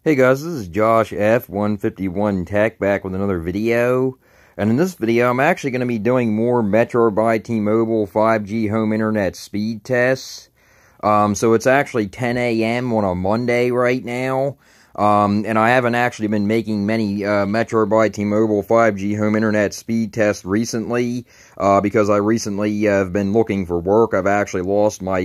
Hey guys, this is Josh F151 Tech back with another video. And in this video, I'm actually going to be doing more Metro by T-Mobile 5G home internet speed tests. So it's actually 10 a.m. on a Monday right now. And I haven't actually been making many Metro by T-Mobile 5G home internet speed tests recently, because I recently have been looking for work. I've actually lost my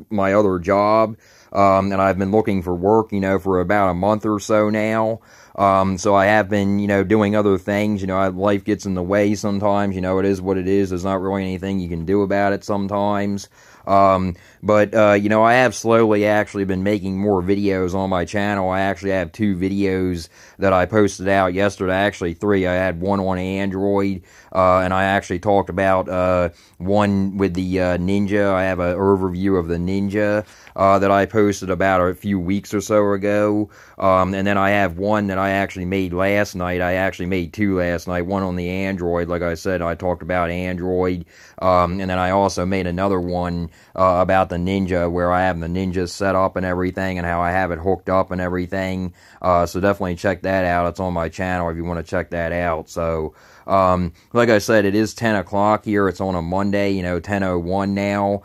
my other job, and I've been looking for work, for about a month or so now. So I have been, doing other things. Life gets in the way sometimes. It is what it is. There's not really anything you can do about it sometimes. But I have slowly actually been making more videos on my channel. I actually have 2 videos that I posted out yesterday, actually 3. I had one on Android, and I actually talked about, one with the, Ninja. I have an overview of the Ninja, that I posted about a few weeks or so ago. And then I have one that I actually made last night. I actually made 2 last night. One on the Android, like I said, I talked about Android. And then I also made another one about the Ninja, where I have the Ninja set up and everything, and how I have it hooked up and everything. So definitely check that out. It's on my channel if you want to check that out. So, like I said, it is 10 o'clock here. It's on a Monday, 10:01 now.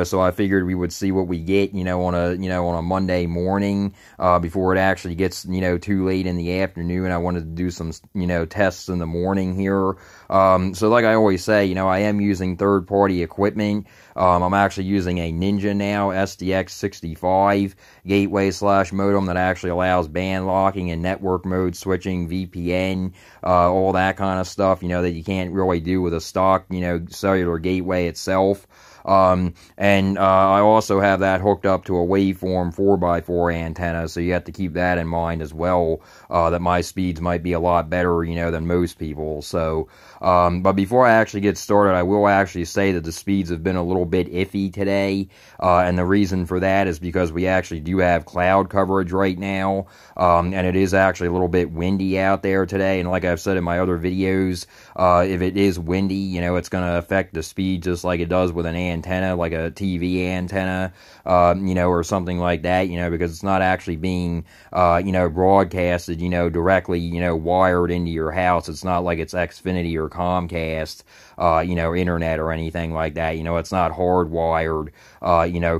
So I figured we would see what we get, on a Monday morning, before it actually gets, too late in the afternoon. I wanted to do some, tests in the morning here. So like I always say, I am using third-party equipment. I'm actually using a Ninja now, SDX65 gateway/modem that actually allows band locking and network mode switching, VPN, all that kind of stuff, that you can't really do with a stock, cellular gateway itself. And I also have that hooked up to a waveform 4x4 antenna, so you have to keep that in mind as well, that my speeds might be a lot better, than most people. So, but before I actually get started, I will actually say that the speeds have been a little bit iffy today, and the reason for that is because we actually do have cloud coverage right now, and it is actually a little bit windy out there today, and like I've said in my other videos, if it is windy, it's going to affect the speed just like it does with an antenna, like a TV antenna, or something like that, because it's not actually being, broadcasted, directly, wired into your house. It's not like it's Xfinity or Comcast, internet or anything like that. It's not hardwired,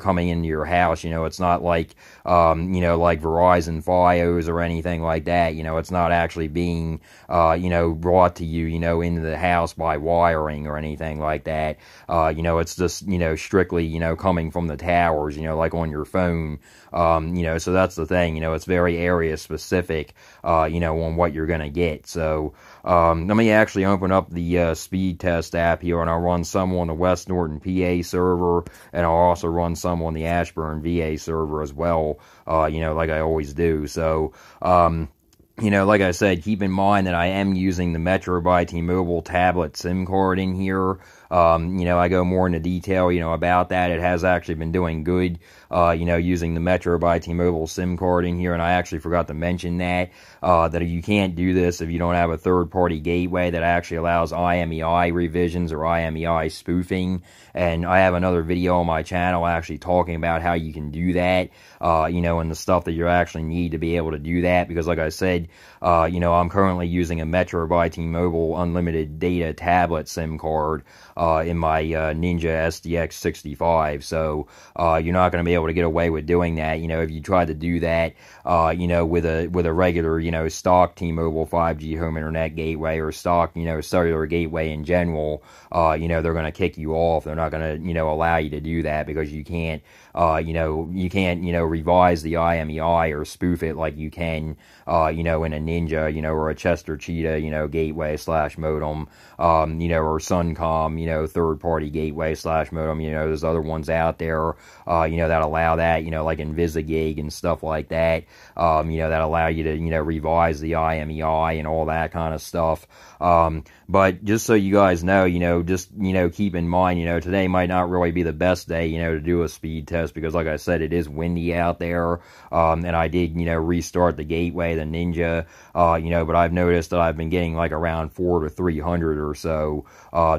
coming into your house. It's not like, like Verizon Fios or anything like that. It's not actually being, brought to you, into the house by wiring or anything like that. It's just, strictly, coming from the towers, like on your phone. So that's the thing, it's very area specific, on what you're going to get. So, let me actually open up the speed test app here, and I'll run some on the West Norton PA server, and I'll also run some on the Ashburn VA server as well, like I always do. So, like I said, keep in mind that I am using the Metro by T-Mobile tablet SIM card in here. I go more into detail, about that. It has actually been doing good, using the Metro by T-Mobile SIM card in here, and I actually forgot to mention that you can't do this if you don't have a third-party gateway that actually allows IMEI revisions or IMEI spoofing, and I have another video on my channel actually talking about how you can do that, and the stuff that you actually need to be able to do that, because like I said, I'm currently using a Metro by T-Mobile unlimited data tablet SIM card, in my Ninja SDX65, so you're not going to be able to get away with doing that. If you try to do that, with a regular, stock T-Mobile 5G home internet gateway or stock, cellular gateway in general, they're going to kick you off. They're not going to, allow you to do that, because you can't, revise the IMEI or spoof it like you can, in a Ninja, or a Chester Cheetah, gateway/modem, or Suncom, third-party gateway/modem, there's other ones out there, that allow that, like Invisigig and stuff like that, that allow you to, revise the IMEI and all that kind of stuff. But just so you guys know, just, keep in mind, today might not really be the best day, to do a speed test this because, like I said, it is windy out there. And I did, restart the Gateway, the Ninja, but I've noticed that I've been getting like around 400 to 300 or so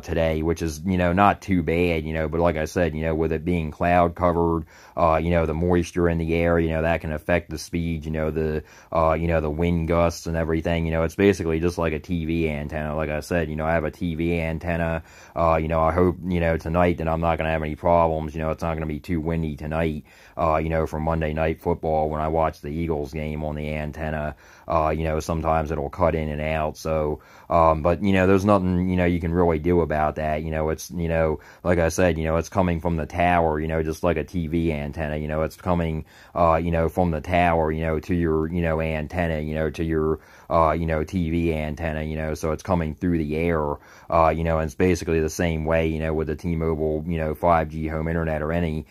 today, which is, not too bad, but like I said, with it being cloud covered, the moisture in the air, that can affect the speed, the wind gusts and everything. It's basically just like a TV antenna. Like I said, I have a TV antenna. I hope, tonight that I'm not going to have any problems. It's not going to be too windy tonight, for Monday Night Football when I watch the Eagles game on the antenna. Sometimes it'll cut in and out. So, but, there's nothing, you can really do about that. It's, like I said, it's coming from the tower, just like a TV antenna. It's coming, from the tower, to your, antenna, to your, TV antenna, so it's coming through the air, and it's basically the same way, with the T-Mobile, 5G home internet or any,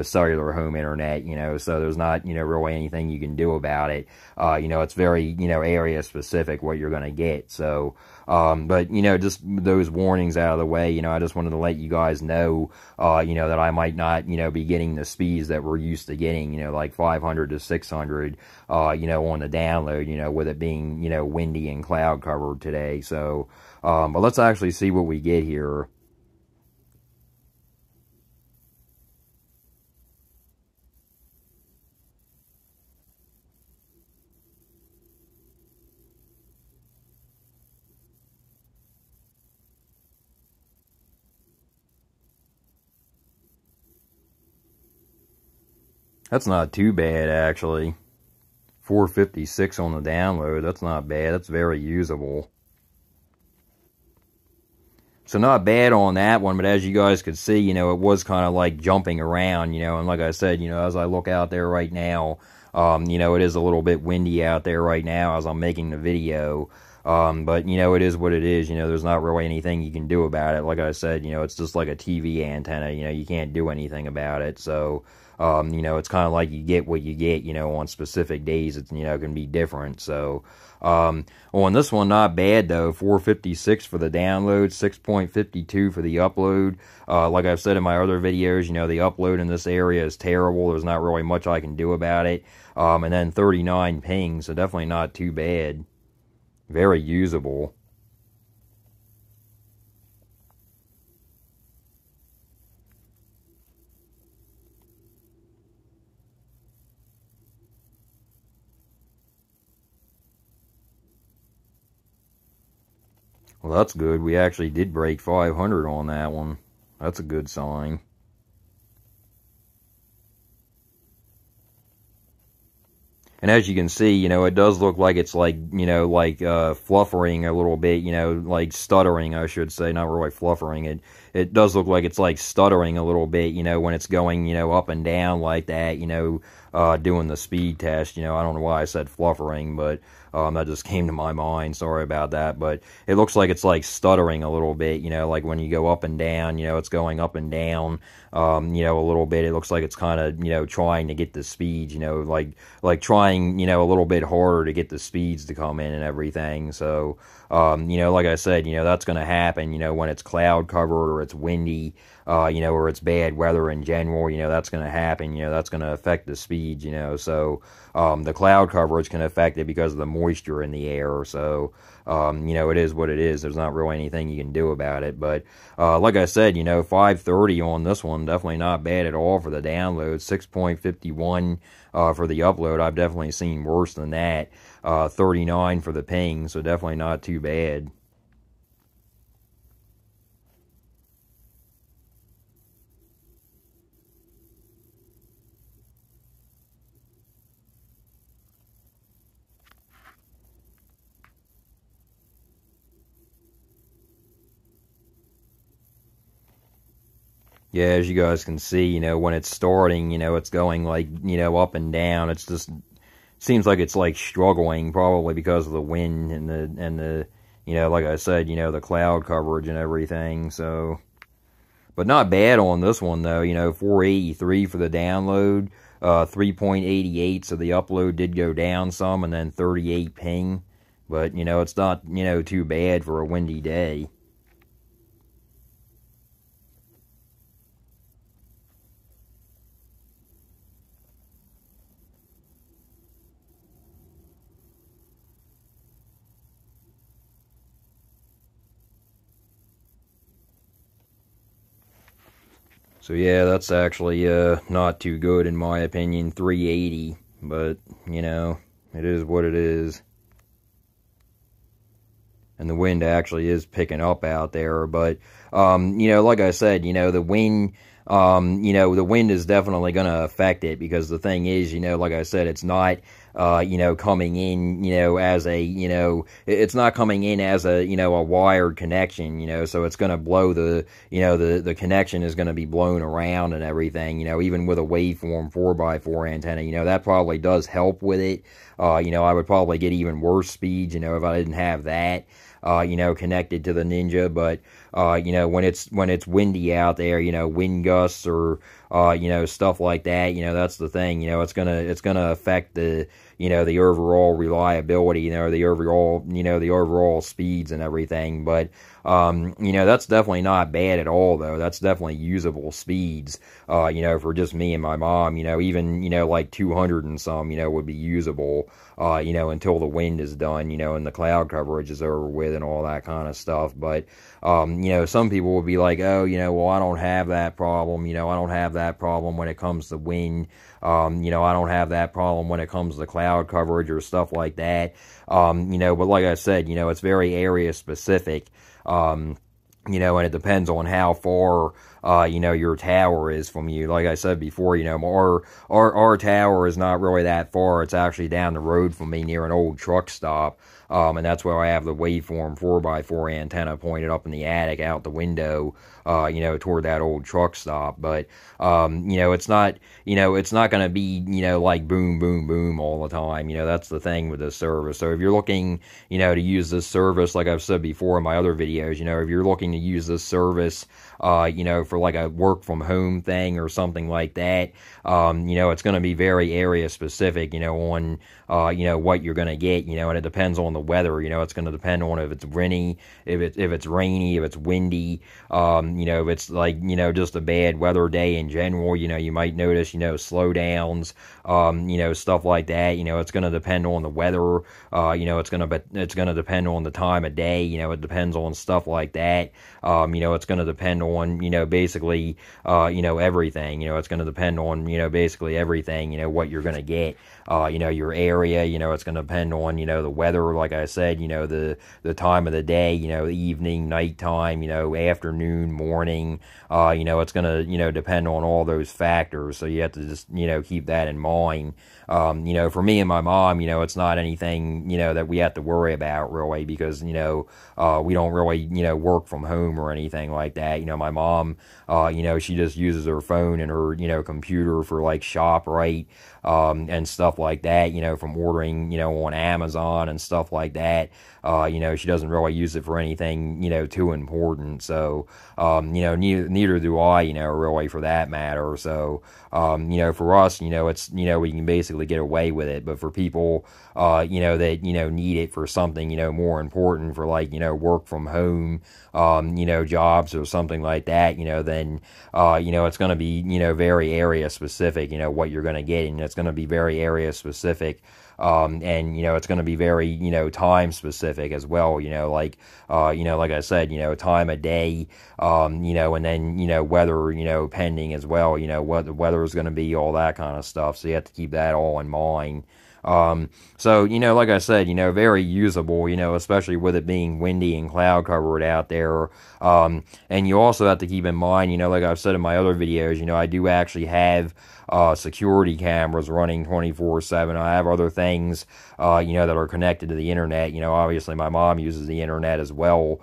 cellular home internet, so there's not, really anything you can do about it. It's very, area specific what you're going to get. So, but, just those warnings out of the way, I just wanted to let you guys know, that I might not, be getting the speeds that we're used to getting, like 500 to 600, on the download, with it being, windy and cloud covered today. So, but let's actually see what we get here. That's not too bad, actually. 456 on the download. That's not bad. That's very usable. So not bad on that one, but as you guys could see, it was kind of like jumping around, and like I said, as I look out there right now, it is a little bit windy out there right now as I'm making the video. But, it is what it is. There's not really anything you can do about it. Like I said, it's just like a TV antenna. You can't do anything about it. So, it's kind of like you get what you get, on specific days. It's, can be different. So, on this one, not bad, though. 456 for the download, 6.52 for the upload. Like I've said in my other videos, the upload in this area is terrible. There's not really much I can do about it. And then 39 ping, so definitely not too bad. Very usable. Well, that's good. We actually did break 500 on that one. That's a good sign. And as you can see, it does look like it's like, fluffering a little bit, like stuttering, I should say, not really fluffering. It does look like it's like stuttering a little bit, when it's going, up and down like that, doing the speed test. I don't know why I said fluffering, but that just came to my mind. Sorry about that. But it looks like it's like stuttering a little bit, like when you go up and down, it's going up and down, a little bit. It looks like it's kind of, trying to get the speeds, like trying, a little bit harder to get the speeds to come in and everything. So, like I said, that's going to happen, when it's cloud covered or it's windy, or it's bad weather in general, that's going to happen, that's going to affect the speeds, so, the cloud coverage can affect it because of the moisture in the air. So, it is what it is. There's not really anything you can do about it. But, like I said, 530 on this one, definitely not bad at all for the download. 6.51, for the upload. I've definitely seen worse than that. 39 for the ping, so definitely not too bad. Yeah, as you guys can see, when it's starting, it's going like, up and down. It's just, seems like it's like struggling, probably because of the wind and the, like I said, the cloud coverage and everything. So, but not bad on this one though, 483 for the download, 3.88, so the upload did go down some, and then 38 ping. But, it's not, too bad for a windy day. So yeah, that's actually not too good in my opinion, 380, but you know, it is what it is. And the wind actually is picking up out there, but you know, like I said, you know, the wind you know, the wind is definitely going to affect it, because the thing is, you know, like I said, it's not you know, coming in, you know, as a, you know, it's not coming in as a, you know, a wired connection, you know, so it's going to blow the, you know, the connection is going to be blown around and everything, you know, even with a waveform 4x4 antenna, you know, that probably does help with it. You know, I would probably get even worse speeds, you know, if I didn't have that. You know, connected to the Ninja, but you know, when it's windy out there, you know, wind gusts or you know, stuff like that, you know, that's the thing, you know, it's gonna affect the, you know, the overall reliability, you know, the overall speeds and everything. But you know, that's definitely not bad at all, though. That's definitely usable speeds, you know, for just me and my mom, you know, even, you know, like 200 and some, you know, would be usable, you know, until the wind is done, you know, and the cloud coverage is over with and all that kind of stuff. But you know, some people will be like, oh, you know, well, I don't have that problem, you know, I don't have that problem when it comes to wind, you know, I don't have that problem when it comes to cloud coverage or stuff like that, you know, but like I said, you know, it's very area specific, you know, and it depends on how far, you know, your tower is from you. Like I said before, you know, our tower is not really that far. It's actually down the road from me near an old truck stop. And that's where I have the waveform 4x4 antenna pointed up in the attic out the window, you know, toward that old truck stop. But, you know, it's not going to be, you know, like boom, boom, boom all the time. You know, that's the thing with this service. So if you're looking, you know, to use this service, like I've said before in my other videos, you know, if you're looking to use this service, you know, for like a work from home thing or something like that, you know, it's going to be very area specific, you know, on, you know, what you're going to get, you know, and it depends on the weather, you know, it's going to depend on if it's rainy, if it's rainy, if it's windy, you know, if it's like, you know, just a bad weather day in general, you know, you might notice, you know, slowdowns, you know, stuff like that, you know, it's going to depend on the weather, you know, it's going to depend on the time of day, you know, it depends on stuff like that, you know, it's going to depend on, you know, basically, you know, everything, you know, it's going to depend on, you know, basically everything, you know, what you're going to get, you know, your area, you know, it's going to depend on, you know, the weather, like I said, you know, the time of the day, you know, evening, nighttime, you know, afternoon, morning, you know, it's going to, you know, depend on all those factors, so you have to just, you know, keep that in mind. You know, for me and my mom, you know, it's not anything, you know, that we have to worry about really, because, you know, we don't really, you know, work from home or anything like that. You know, my mom, you know, she just uses her phone and her, you know, computer for like ShopRite, and stuff like that, you know, from ordering, you know, on Amazon and stuff like that. You know, she doesn't really use it for anything, you know, too important. So, you know, neither do I, you know, really, for that matter. So, you know, for us, you know, it's, you know, we can basically get away with it. But for people, you know, that, you know, need it for something, you know, more important, for like, you know, work from home, you know, jobs or something like that, you know, then, you know, it's going to be, you know, very area specific, you know, what you're going to get, and it's going to be very area specific. And, you know, it's going to be very, you know, time specific as well, you know, like I said, you know, time of day, you know, and then, you know, weather, you know, pending as well, you know, what the weather is going to be, all that kind of stuff. So you have to keep that all in mind. So, you know, like I said, you know, very usable, you know, especially with it being windy and cloud covered out there. And you also have to keep in mind, you know, like I've said in my other videos, you know, I do actually have, security cameras running 24/7. I have other things, you know, that are connected to the internet. You know, obviously my mom uses the internet as well.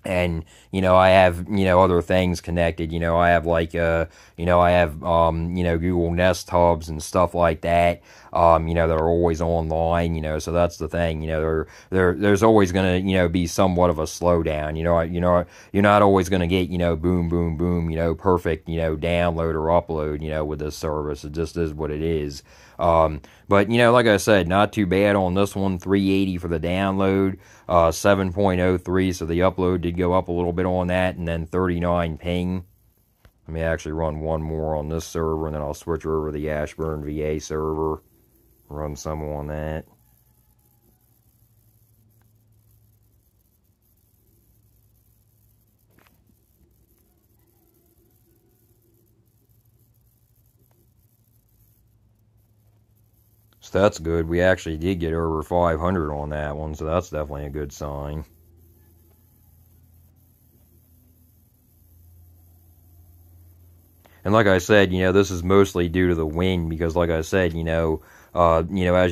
And, you know, I have, you know, other things connected, you know, I have like, you know, I have, you know, Google Nest Hubs and stuff like that, you know, that are always online, you know, so that's the thing, you know, there's always going to, you know, be somewhat of a slowdown, you know, you're not always going to get, you know, boom, boom, boom, you know, perfect, you know, download or upload, you know, with this service. It just is what it is. But, you know, like I said, not too bad on this one, 380 for the download, 7.03, so the upload did go up a little bit on that, and then 39 ping. Let me actually run one more on this server, and then I'll switch over to the Ashburn VA server, run some on that. So that's good. We actually did get over 500 on that one, so that's definitely a good sign. And like I said, this is mostly due to the wind because, like I said, as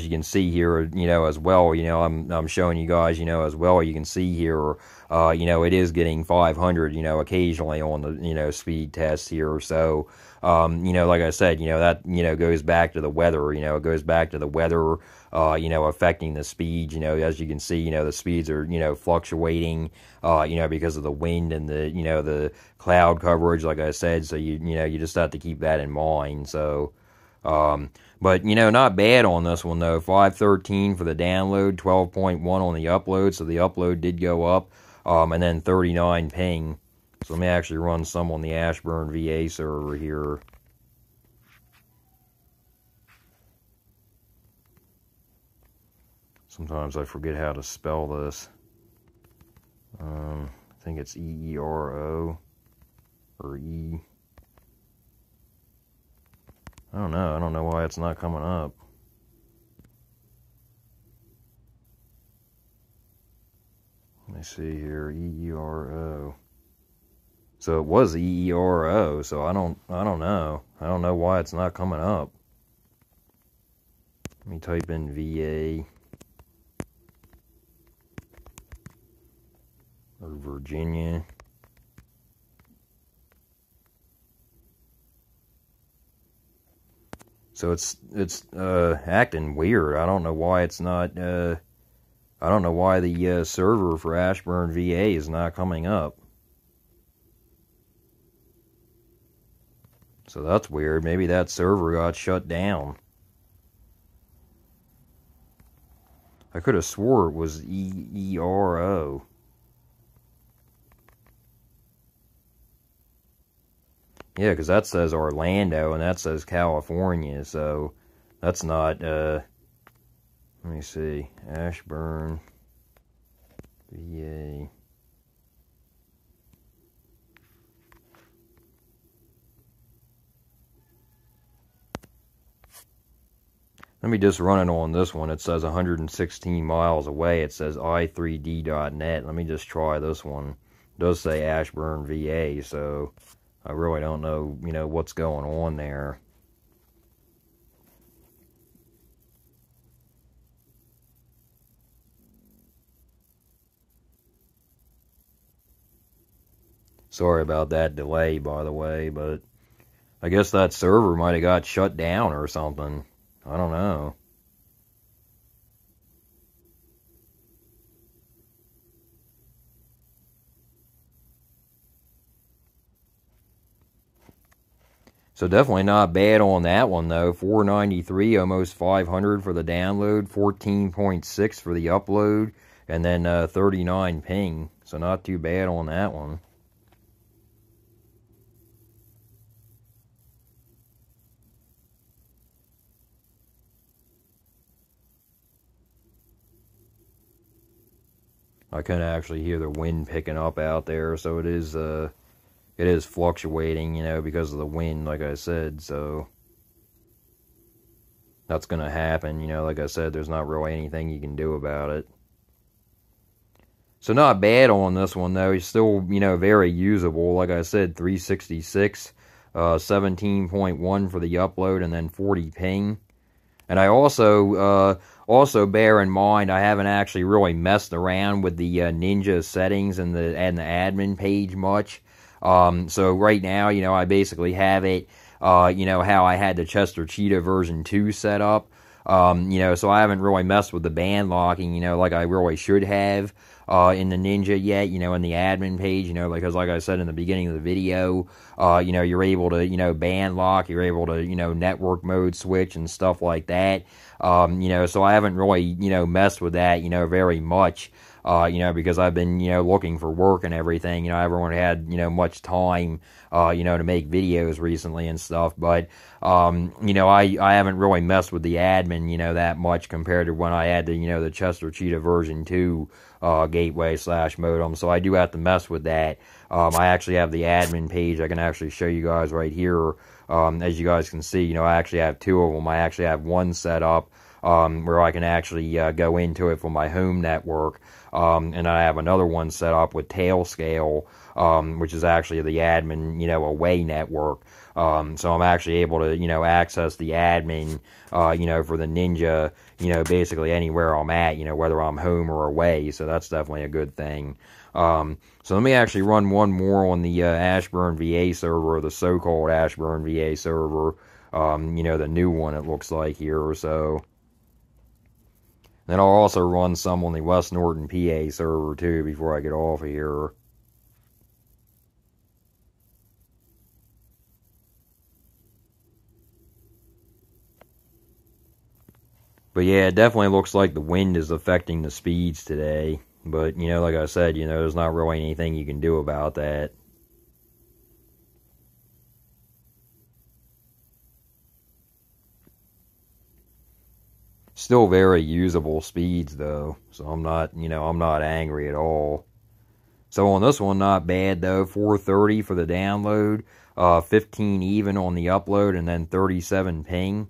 you can see here, as well, I'm showing you guys, as well, you can see here, it is getting 500, occasionally on the, speed test here. So, like I said, that, goes back to the weather, it goes back to the weather, affecting the speeds, as you can see, the speeds are, fluctuating, because of the wind and the, the cloud coverage, like I said. So, you just have to keep that in mind. So, but, not bad on this one, though. 513 for the download, 12.1 on the upload. So the upload did go up, and then 39 ping. So let me actually run some on the Ashburn VA server here. Sometimes I forget how to spell this. I think it's EERO or E. I don't know. I don't know why it's not coming up. Let me see here. EERO. So it was EERO. So I don't know. I don't know why it's not coming up. Let me type in VA or Virginia. So it's acting weird. I don't know why it's not. I don't know why the server for Ashburn VA is not coming up. So that's weird. Maybe that server got shut down. I could have swore it was EERO. Yeah, because that says Orlando, and that says California, so that's not, let me see, Ashburn, VA. Let me just run it on this one. It says 116 miles away. It says i3d.net. Let me just try this one. It does say Ashburn, VA, so I really don't know, what's going on there. Sorry about that delay, by the way, but I guess that server might have got shut down or something. I don't know. So definitely not bad on that one, though. 493, almost 500 for the download, 14.6 for the upload, and then 39 ping. So not too bad on that one. I can actually hear the wind picking up out there, so it is fluctuating, because of the wind, like I said, so that's going to happen, like I said, there's not really anything you can do about it. So not bad on this one, though. It's still, very usable. Like I said, 366, 17.1 for the upload, and then 40 ping. And I also bear in mind, I haven't actually really messed around with the Ninja settings and the admin page much. So right now, I basically have it, how I had the Chester Cheetah version 2 set up. So I haven't really messed with the band locking, like I really should have, in the Ninja yet, in the admin page, because like I said in the beginning of the video, you're able to, band lock, you're able to, network mode switch and stuff like that. So I haven't really, messed with that, very much. Because I've been, looking for work and everything, I haven't really had, much time, to make videos recently and stuff, but, I haven't really messed with the admin, that much compared to when I had the, the Chester Cheetah version 2, gateway / modem, so I do have to mess with that. I actually have the admin page. I can actually show you guys right here, as you guys can see, I actually have 2 of them. I actually have one set up, where I can actually go into it for my home network. And I have another one set up with Tailscale, which is actually the admin, away network. So I'm actually able to, access the admin, for the Ninja, basically anywhere I'm at, whether I'm home or away. So that's definitely a good thing. So let me actually run one more on the Ashburn VA server, or the so-called Ashburn VA server, the new one it looks like here or so. Then I'll also run some on the West Norton PA server too before I get off of here. But yeah, it definitely looks like the wind is affecting the speeds today. But, like I said, there's not really anything you can do about that. Still very usable speeds, though. So I'm not, I'm not angry at all. So on this one, not bad, though. 430 for the download. 15 even on the upload, and then 37 ping.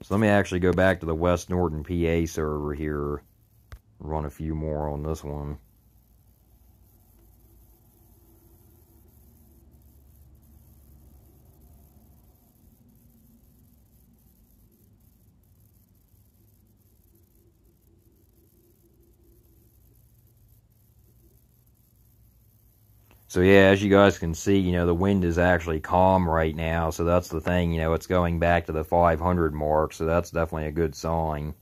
So let me actually go back to the West Norton PA server here. Run a few more on this one. So yeah, as you guys can see, the wind is actually calm right now. So that's the thing, it's going back to the 500 mark. So that's definitely a good sign.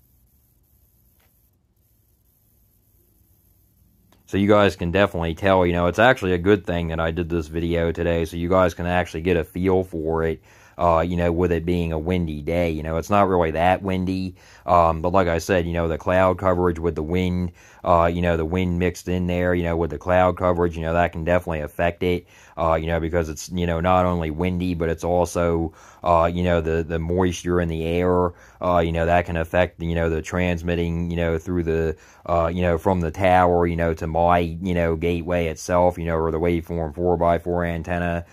So you guys can definitely tell, it's actually a good thing that I did this video today. So you guys can actually get a feel for it. With it being a windy day, it's not really that windy. But like I said, the cloud coverage with the wind, the wind mixed in there, with the cloud coverage, that can definitely affect it, because it's, not only windy, but it's also, the moisture in the air, that can affect, the transmitting, through the, from the tower, to my, gateway itself, or the waveform 4x4 antenna,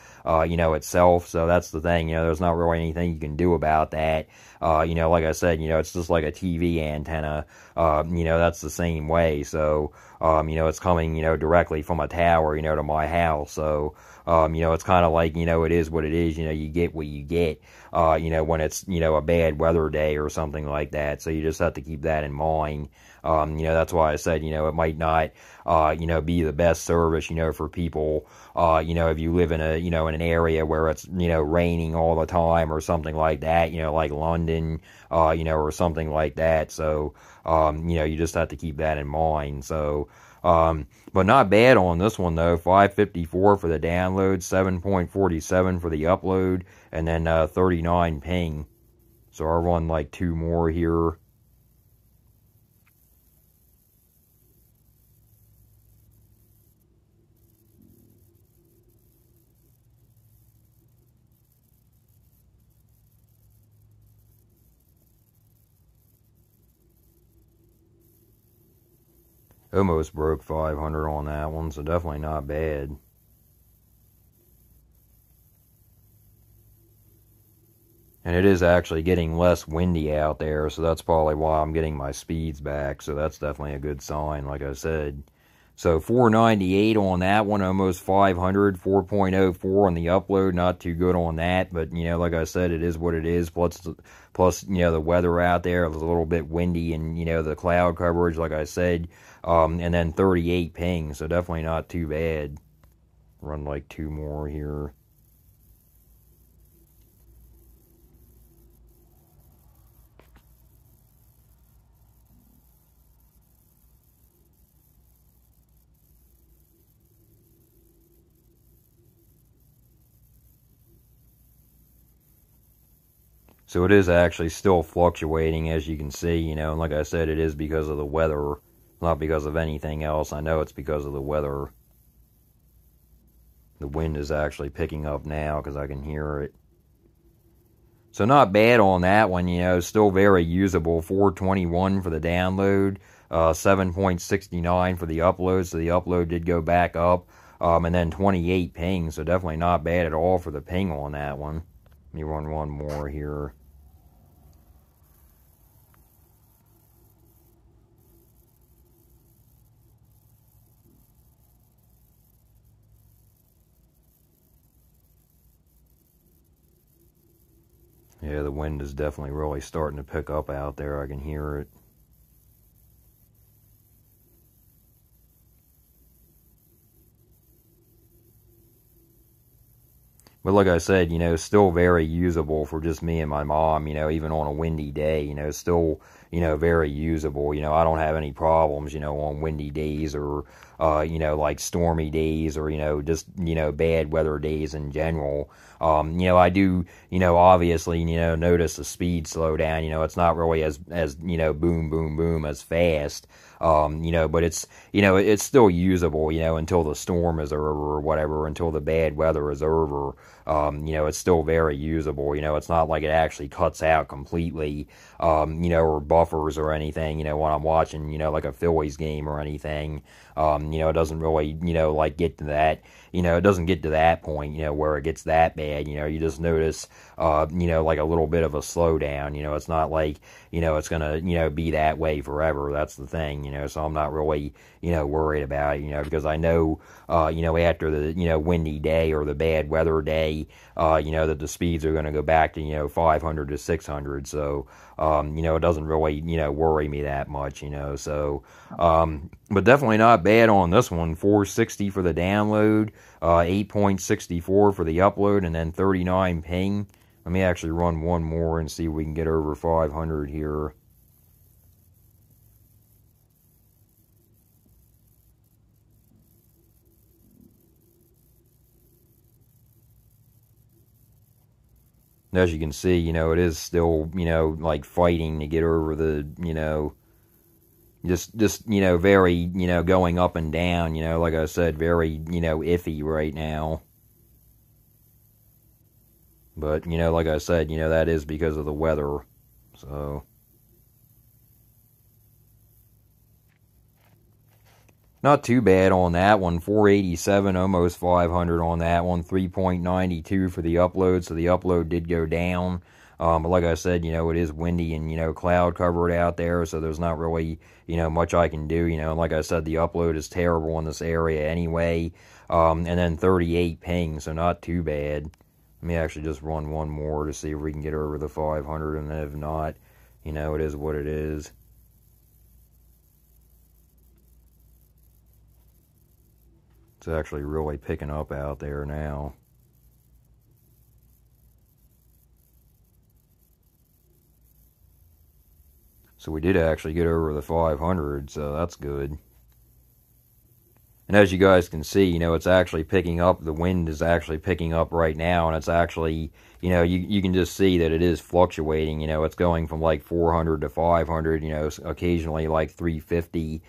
itself. So that's the thing, there's not really anything you can do about that. Like I said, it's just like a TV antenna, that's the same way. So, it's coming, directly from a tower, to my house. So, it's kind of like, it is what it is, you get what you get, when it's, a bad weather day or something like that. So you just have to keep that in mind. That's why I said, it might not, be the best service, for people, if you live in a, in an area where it's, raining all the time or something like that, like London, or something like that. So, you just have to keep that in mind. So, but not bad on this one though. 554 for the download, 7.47 for the upload, and then 39 ping. So I'll run like two more here. Almost broke 500 on that one, so definitely not bad. And it is actually getting less windy out there, so that's probably why I'm getting my speeds back. So that's definitely a good sign, like I said. So 498 on that one, almost 500, 4.04 on the upload. Not too good on that, but, like I said, it is what it is. Plus, the weather out there is a little bit windy and, the cloud coverage, like I said. And then 38 ping, so definitely not too bad. Run like two more here. So it is actually still fluctuating, as you can see, and like I said, it is because of the weather, not because of anything else. I know it's because of the weather. The wind is actually picking up now because I can hear it. So not bad on that one, still very usable. 421 for the download, 7.69 for the upload, so the upload did go back up, and then 28 ping, so definitely not bad at all for the ping on that one. Let me run one more here. Yeah, the wind is definitely really starting to pick up out there. I can hear it. But like I said, still very usable for just me and my mom, even on a windy day, still, very usable. I don't have any problems, on windy days or, like stormy days or, just, bad weather days in general. I do, obviously, notice the speed slow down. It's not really as boom, boom, boom as fast. But it's still usable, until the storm is over or whatever, until the bad weather is over. It's still very usable. It's not like it actually cuts out completely, or buffers or anything, when I'm watching, like a Phillies game or anything. It doesn't really, like get to that, it doesn't get to that point, where it gets that bad. You just notice, like a little bit of a slowdown. It's not like, it's gonna, be that way forever. That's the thing, so I'm not really, worried about it, because I know, after the, windy day or the bad weather day, that the speeds are going to go back to, 500 to 600. So, it doesn't really, worry me that much, so, but definitely not bad on this one. 460 for the download, 8.64 for the upload, and then 39 ping. Let me actually run one more and see if we can get over 500 here. As you can see, it is still, like fighting to get over the, just, very, going up and down, like I said, very, iffy right now. But, like I said, that is because of the weather, so. Not too bad on that one. 487, almost 500 on that one. 3.92 for the upload, so the upload did go down. But like I said, it is windy and, cloud covered out there, so there's not really, much I can do. And like I said, the upload is terrible in this area anyway. And then 38 ping, so not too bad. Let me actually just run one more to see if we can get over the 500, and then if not, it is what it is. It's actually really picking up out there now. So we did actually get over the 500, so that's good. And as you guys can see, it's actually picking up. The wind is actually picking up right now, and it's actually, you can just see that it is fluctuating. It's going from like 400 to 500, occasionally like 350,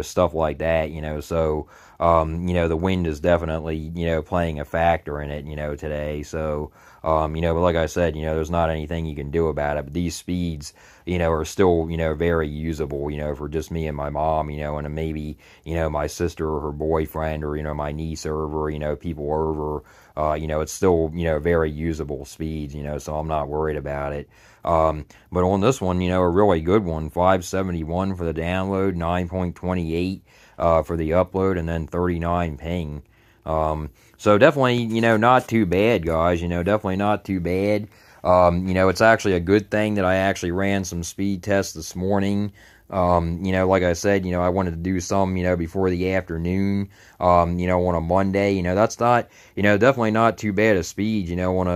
stuff like that, so, the wind is definitely, playing a factor in it, today. So, but like I said, there's not anything you can do about it. But these speeds, are still, very usable, for just me and my mom, and maybe, my sister or her boyfriend or, my niece over, people over, it's still, very usable speeds, so I'm not worried about it. But on this one, a really good one, 571 for the download, 9.28 for the upload, and then 39 ping. So definitely, not too bad, guys, definitely not too bad. It's actually a good thing that I actually ran some speed tests this morning. Like I said, I wanted to do some, before the afternoon, on a Monday, that's not, definitely not too bad a speed, on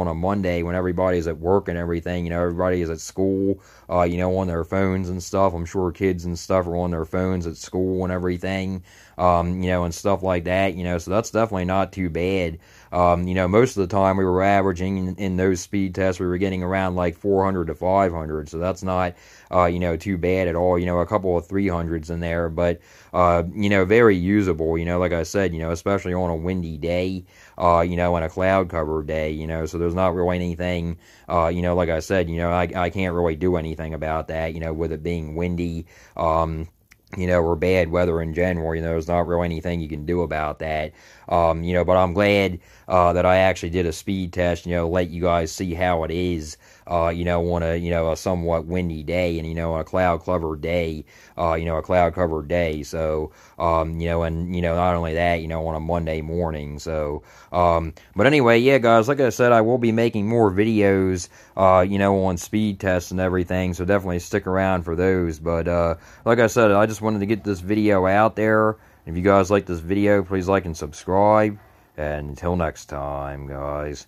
a Monday when everybody's at work and everything, everybody is at school, on their phones and stuff. I'm sure kids and stuff are on their phones at school and everything, and stuff like that, so that's definitely not too bad. Most of the time we were averaging in those speed tests, we were getting around like 400 to 500, so that's not, too bad at all. A couple of 300s in there, but, very usable, like I said, especially on a windy day, and a cloud cover day, so there's not really anything, like I said, I can't really do anything about that, with it being windy, or bad weather in general, there's not really anything you can do about that, but I'm glad, that I actually did a speed test, let you guys see how it is, you know, on a, you know, a somewhat windy day, and, you know, a cloud-covered day, you know, a cloud-covered day. So, you know, and, you know, not only that, you know, on a Monday morning. So, but anyway, yeah, guys, like I said, I will be making more videos, you know, on speed tests and everything, so definitely stick around for those. But, like I said, I just wanted to get this video out there. If you guys like this video, please like and subscribe. And until next time, guys.